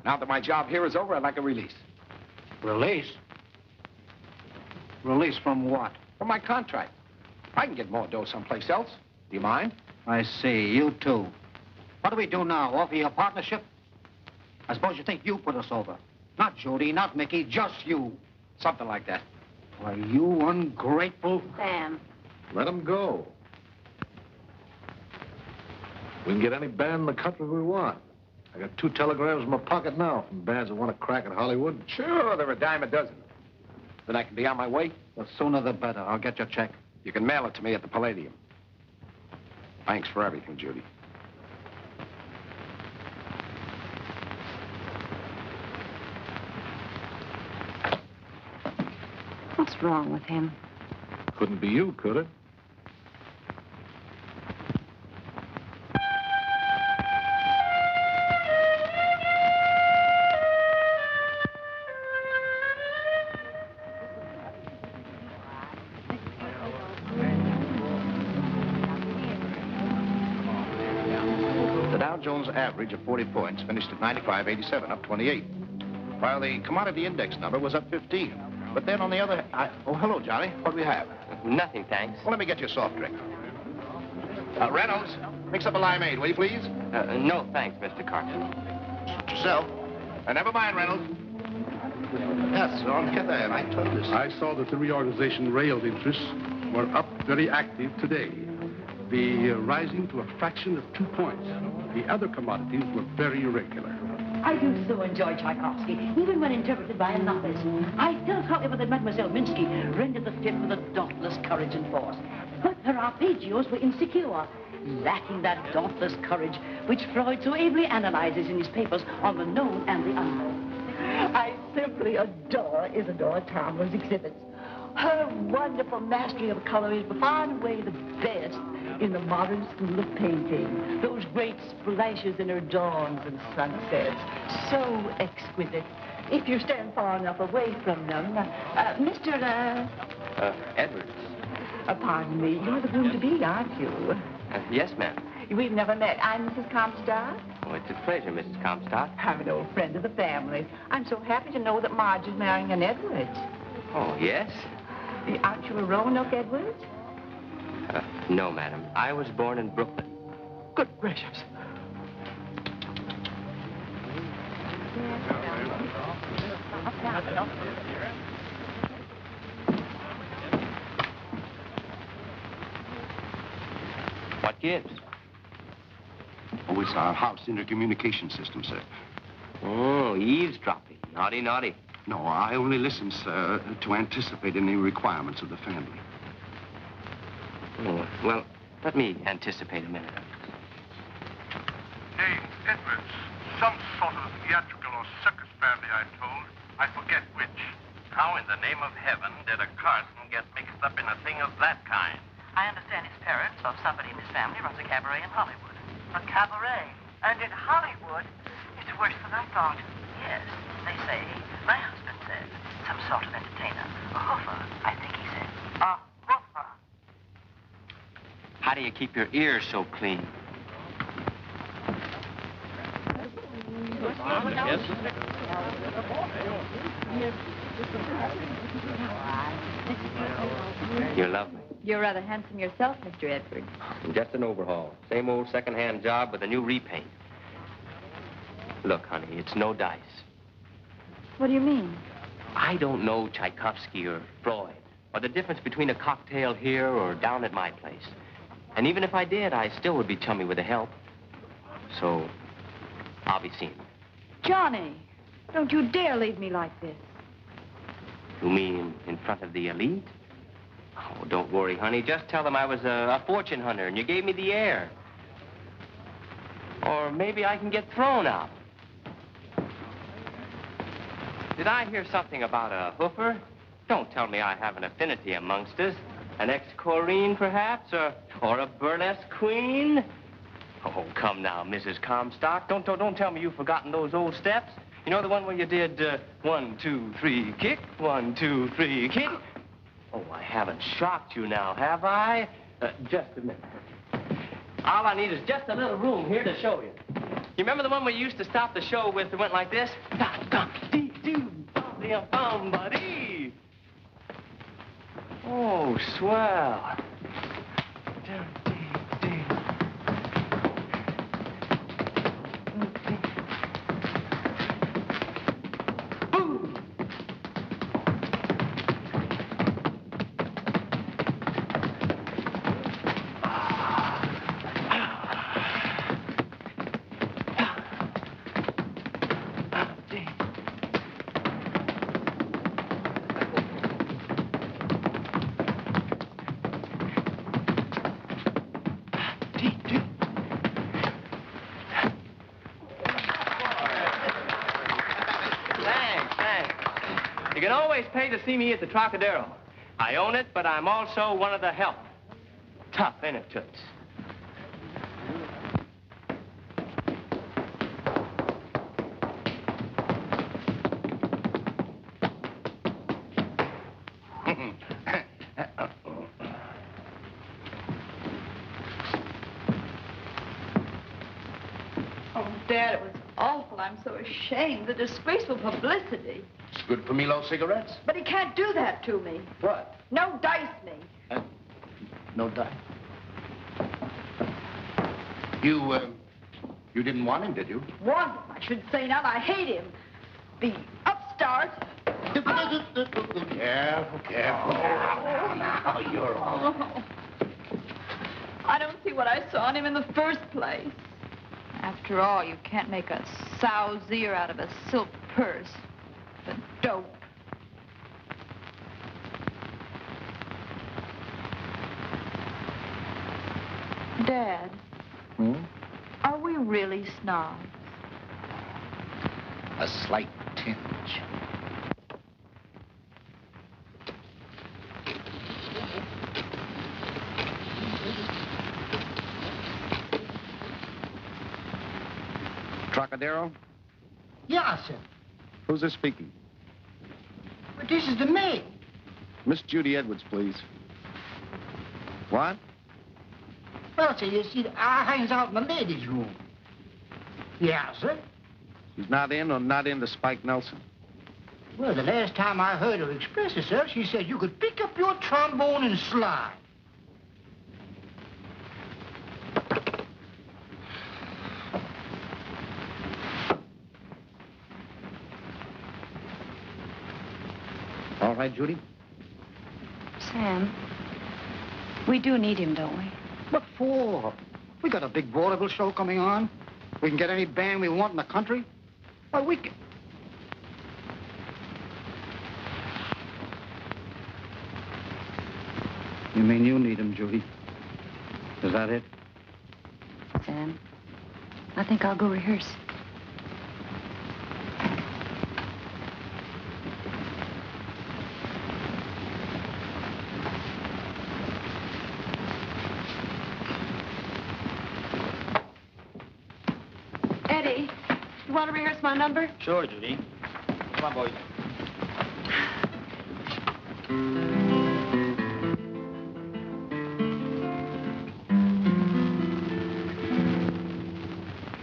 Now that my job here is over, I'd like a release. Release? Release from what? From my contract. I can get more dough someplace else. Do you mind? I see. You too. What do we do now? Offer you a partnership? I suppose you think you put us over. Not Judy, not Mickey, just you. Something like that. Why, you ungrateful... Sam. Let him go. We can get any band in the country we want. I got 2 telegrams in my pocket now from bands that want to crack at Hollywood. Sure, they're a dime a dozen. Then I can be on my way. The sooner the better. I'll get your check. You can mail it to me at the Palladium. Thanks for everything, Judy. What's wrong with him? Couldn't be you, could it? The Dow Jones average of 40 points finished at 95.87, up 28, while the commodity index number was up 15. But then on the other... Oh, hello, Johnny. What do we have? Nothing, thanks. Well, let me get you a soft drink. Reynolds, mix up a limeade, will you, please? No, thanks, Mr. Carter. Yourself. Never mind, Reynolds. Yes, on here there. I told you so. I saw that the reorganization rail interests were up very active today. The rising to a fraction of 2 points. The other commodities were very irregular. I do so enjoy Tchaikovsky, even when interpreted by a novice. I felt, however, that Mademoiselle Minsky rendered the fifth with a dauntless courage and force. But her arpeggios were insecure, lacking that dauntless courage which Freud so ably analyzes in his papers on the known and the unknown. I simply adore Isadora Tamler's exhibits. Her wonderful mastery of color is far and away the best in the modern school of painting. Those great splashes in her dawns and sunsets, so exquisite. If you stand far enough away from them, Mr. Edwards. Pardon me, you're the groom-to-be, aren't you? Yes, ma'am. We've never met. I'm Mrs. Comstock. Oh, it's a pleasure, Mrs. Comstock. I'm an old friend of the family. I'm so happy to know that Marge is marrying an Edwards. Oh, yes? Aren't you a Roanoke Edwards? No, madam. I was born in Brooklyn. Good gracious. What gives? Oh, it's our house intercommunication system, sir. Oh, eavesdropping. Naughty, naughty. No, I only listen, sir, to anticipate any requirements of the family. Oh, well, let me anticipate a minute. Name Edwards. Some sort of theatrical or circus family, I'm told. I forget which. How in the name of heaven did a Carson get mixed up in a thing of that kind? I understand his parents or somebody in his family runs a cabaret in Hollywood. A cabaret? And in Hollywood? It's worse than I thought. Yes, they say. My husband said. Some sort of entertainer. A hoofer, I think he said. A hoofer. How do you keep your ears so clean? You're lovely. You're rather handsome yourself, Mr. Edwards. Just an overhaul. Same old second-hand job with a new repaint. Look, honey, it's no dice. What do you mean? I don't know Tchaikovsky or Freud, or the difference between a cocktail here or down at my place. And even if I did, I still would be chummy with the help. So, I'll be seeing you. Johnny, don't you dare leave me like this. You mean in front of the elite? Oh, don't worry, honey. Just tell them I was a fortune hunter and you gave me the air. Or maybe I can get thrown out. Did I hear something about a hoofer? Don't tell me I have an affinity amongst us. An ex-Corrine, perhaps, or a burlesque queen? Oh, come now, Mrs. Comstock. Don't tell me you've forgotten those old steps. You know the one where you did 1, 2, 3, kick, 1, 2, 3, kick? Oh, I haven't shocked you now, have I? Just a minute. All I need is just a little room here to show you. You remember the one we used to stop the show with that went like this? Buddy. Oh, swell. You can always pay to see me at the Trocadero. I own it, but I'm also one of the help. Tough, ain't it, Toots? Oh, Dad, it was awful. I'm so ashamed. The disgraceful publicity. It's good for Milo cigarettes. But he can't do that to me. What? No dice me. No dice. You didn't want him, did you? Want him, I should say not. I hate him. The upstart. Careful, careful. Now you're all... Oh. I don't see what I saw in him in the first place. After all, you can't make a sow's ear out of a silk purse. The dope. Dad. Are we really snobs? A slight tinge. Trocadero? Yeah, sir. Who's this speaking? But this is the maid. Miss Judy Edwards, please. What? Well, sir, you see, I hangs out in the ladies' room. Yeah, sir. She's not in or not into Spike Nelson? Well, the last time I heard her express herself, she said you could pick up your trombone and slide. All right, Judy? Sam, we do need him, don't we? What for? We got a big vaudeville show coming on. We can get any band we want in the country. Why, we can... You mean you need him, Judy? Is that it? Sam, I think I'll go rehearse. Eddie, you want to rehearse my number? Sure, Judy. Come on, boys.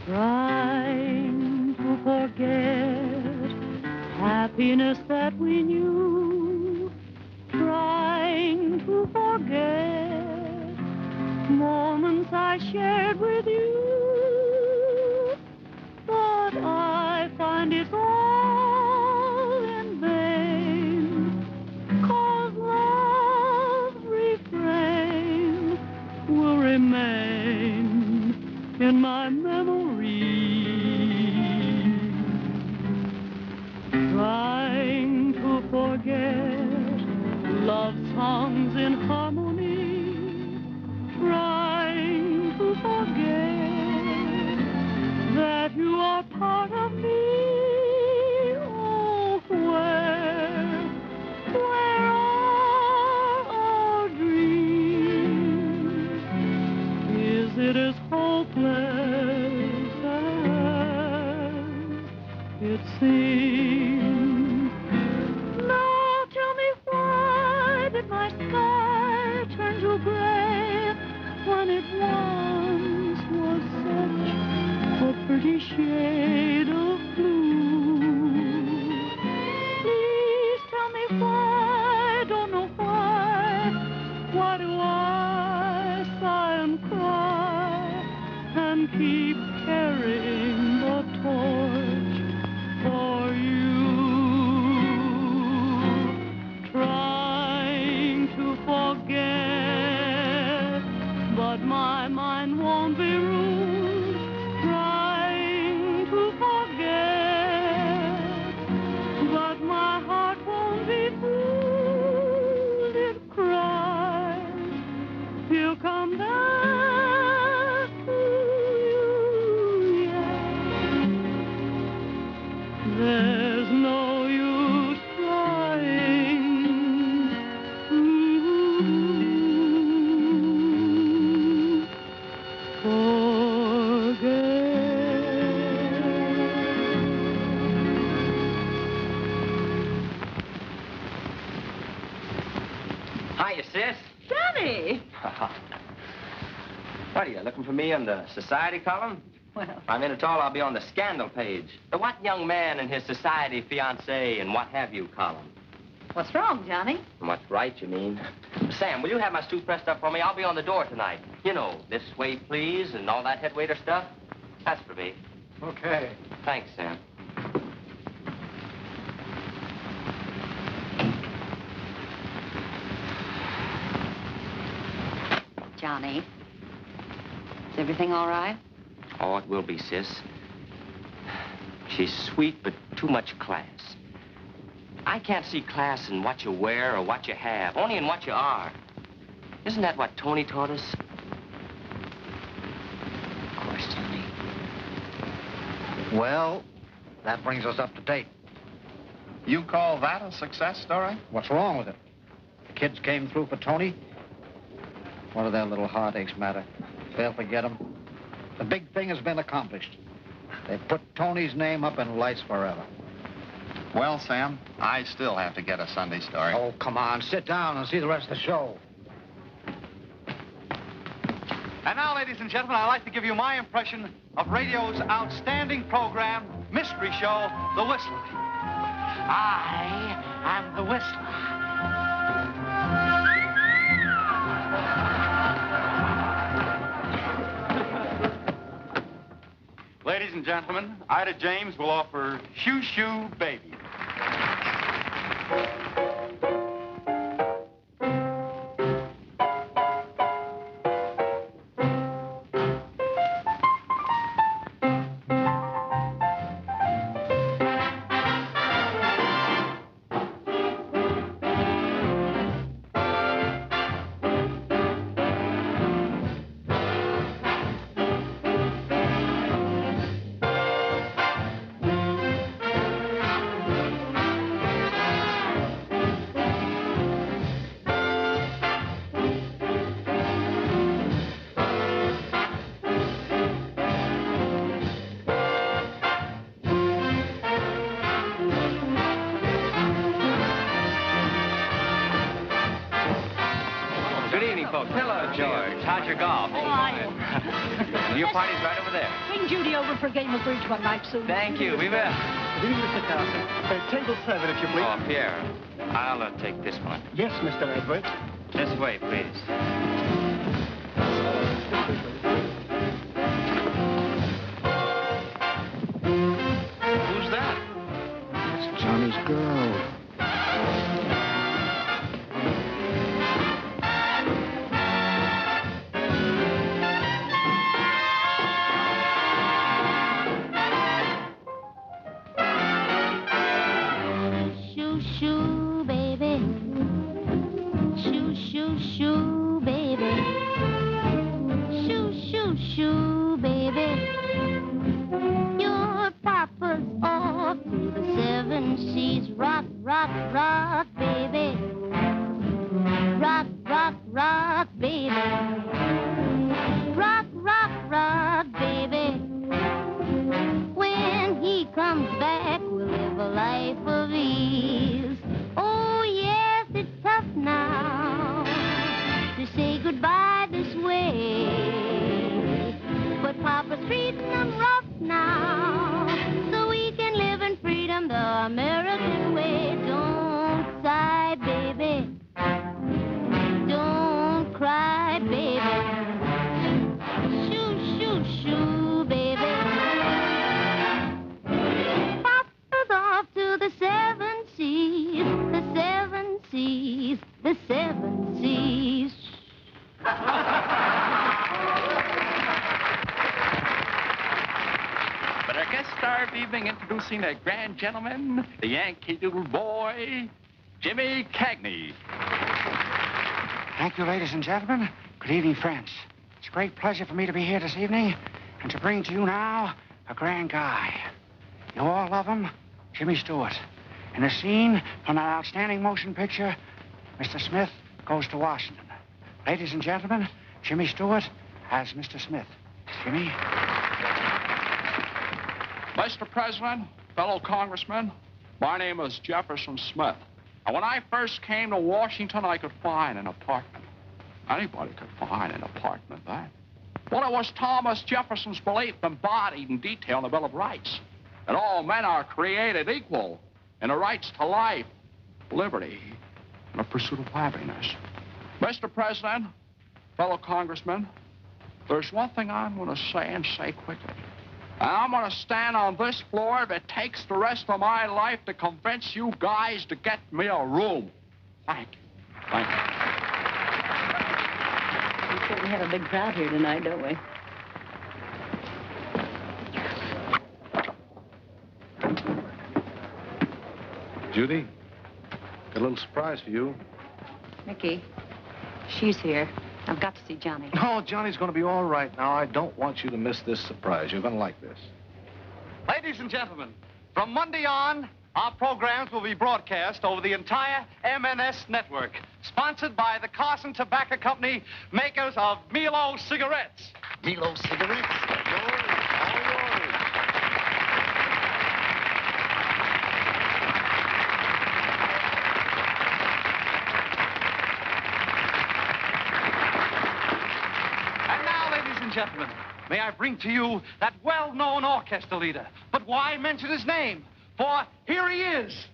Trying to forget happiness that we knew, trying to forget moments I shared with you, but I find it's all in vain, 'cause love's refrain will remain in my memory. it is hopeless as it seems. Now tell me, why did my sky turn to gray when it once was such a pretty shade of blue? Please tell me why, don't know why do I sigh and cry and keep carrying the torch for you? Trying to forget, but my mind won't be ruled. Trying to forget, but my heart won't be fooled. It cries, he'll come back to you, yeah. There's no use trying. Hiya, sis. Johnny! What are you, looking for me on the society column? Well, If I'm in at all, I'll be on the scandal page. The what young man and his society fiancée and what have you column. what's wrong, Johnny? What's right, you mean? Sam, will you have my suit pressed up for me? I'll be on the door tonight. You know, this way, please, and all that head waiter stuff. That's for me. Okay. Thanks, Sam. Johnny, is everything all right? Oh, it will be, sis. She's sweet, but too much class. I can't see class in what you wear or what you have, only in what you are. Isn't that what Tony taught us? Of course, Johnny. Well, that brings us up to date. You call that a success story? What's wrong with it? The kids came through for Tony. What do their little heartaches matter? They'll forget them. The big thing has been accomplished. They put Tony's name up in lights forever. Well, Sam, I still have to get a Sunday story. Oh, come on. Sit down and see the rest of the show. And now, ladies and gentlemen, I'd like to give you my impression of radio's outstanding program, mystery show, The Whistler. I am the Whistler. Ladies and gentlemen, Ida James will offer Shoo Shoo Baby. Your party's right over there. Bring Judy over for a game of bridge one night soon. Thank you. We will. Good evening, Mr. Carson. Table 7, if you please. Oh, Pierre, I'll take this one. Yes, Mr. Edwards. This way, please. Who's that? It's Johnny's girl. Shoo, shoo, baby. Shoo, shoo, shoo, baby. Shoo, shoo, shoo, baby. Your papa's off to the 7 seas. Rock, rock, rock, baby. Rock, rock, rock, baby. Rock, rock, treating them rough now, so we can live in freedom the American way. Don't sigh, baby. Don't cry, baby. Shoo, shoo, shoo, baby. Papa's off to the 7 seas, the 7 seas, the 7 seas. But our guest star of the evening, introducing a grand gentleman, the Yankee Doodle boy, Jimmy Cagney. Thank you, ladies and gentlemen. Good evening, friends. It's a great pleasure for me to be here this evening and to bring to you now a grand guy. You all love him, Jimmy Stewart. In a scene from that outstanding motion picture, Mr. Smith Goes to Washington. Ladies and gentlemen, Jimmy Stewart as Mr. Smith. Jimmy? Mr. President, fellow congressmen, my name is Jefferson Smith. And when I first came to Washington, I could find an apartment. Anybody could find an apartment, eh? Well, it was Thomas Jefferson's belief embodied in detail in the Bill of Rights, that all men are created equal in the rights to life, liberty, and the pursuit of happiness. Mr. President, fellow congressmen, there's one thing I'm going to say and say quickly. And I'm going to stand on this floor if it takes the rest of my life to convince you guys to get me a room. Thank you. Thank you. We certainly have a big crowd here tonight, don't we? Judy, got a little surprise for you. Mickey, she's here. I've got to see Johnny. No, Johnny's going to be all right now. I don't want you to miss this surprise. You're going to like this. Ladies and gentlemen, from Monday on, our programs will be broadcast over the entire MNS network, sponsored by the Carson Tobacco Company, makers of Milo cigarettes. Milo cigarettes? Gentlemen, may I bring to you that well-known orchestra leader. But why mention his name? For here he is.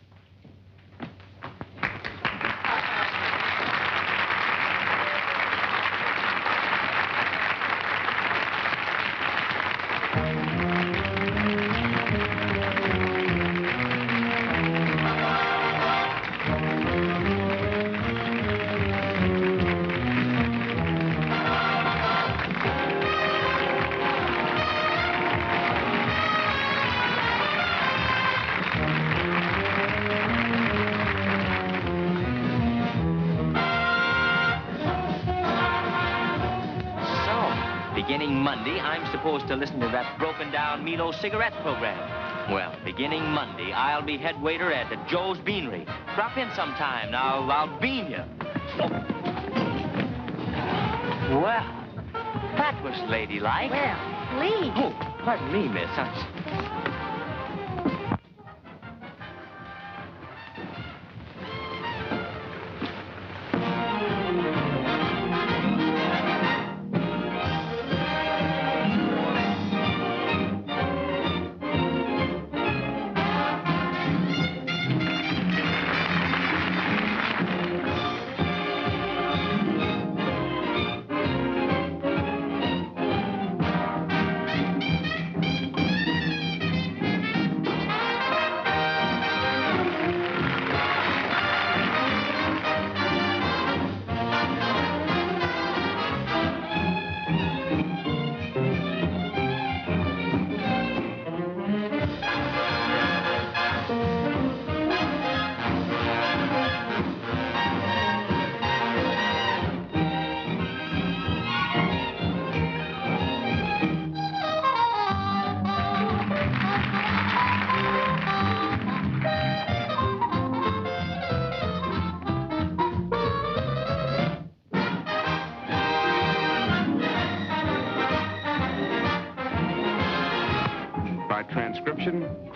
Beginning Monday, I'm supposed to listen to that broken-down Milo cigarette program. Well, beginning Monday, I'll be head waiter at Joe's Beanery. Drop in sometime. Now, I'll bean you. Well, that was ladylike. Well, please. Oh, pardon me, miss.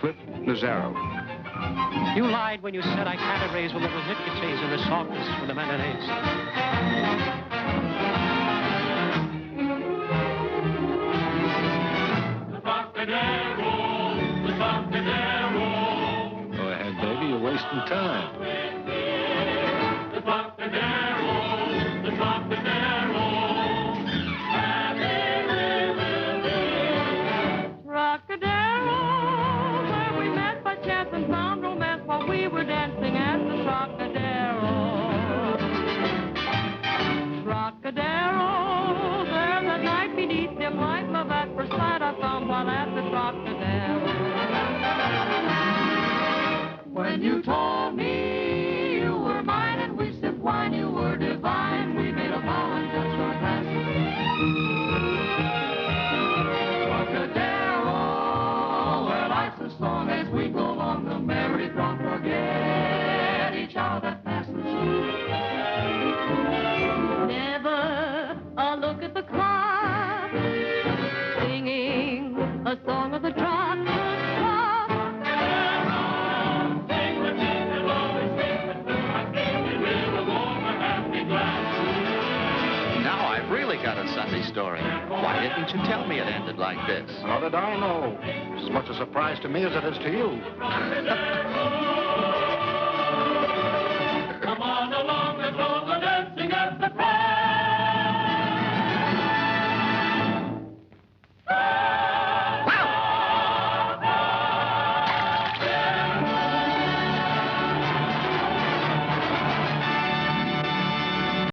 Cliff Nazaro. You lied when you said I can't erase with little nicotinas in the softness with the mayonnaise. wasting time. The Trocadero, the Trocadero. Trocadero, where we met by chance and found romance while we were dancing at the Trocadero. Trocadero, there that night beneath dim light, love at first sight I found while at the Trocadero. When you told me you were mine and we sipped wine, you were divine. We made a vow and touched our glasses. Trocadero, where life's a song as we go along the merry drum, forget each hour that passes. Never a look at the clock, singing a song of the Trocadero. Now I've really got a Sunday story. Why didn't you tell me it ended like this? How did I know? It's as much a surprise to me as it is to you. Come on along.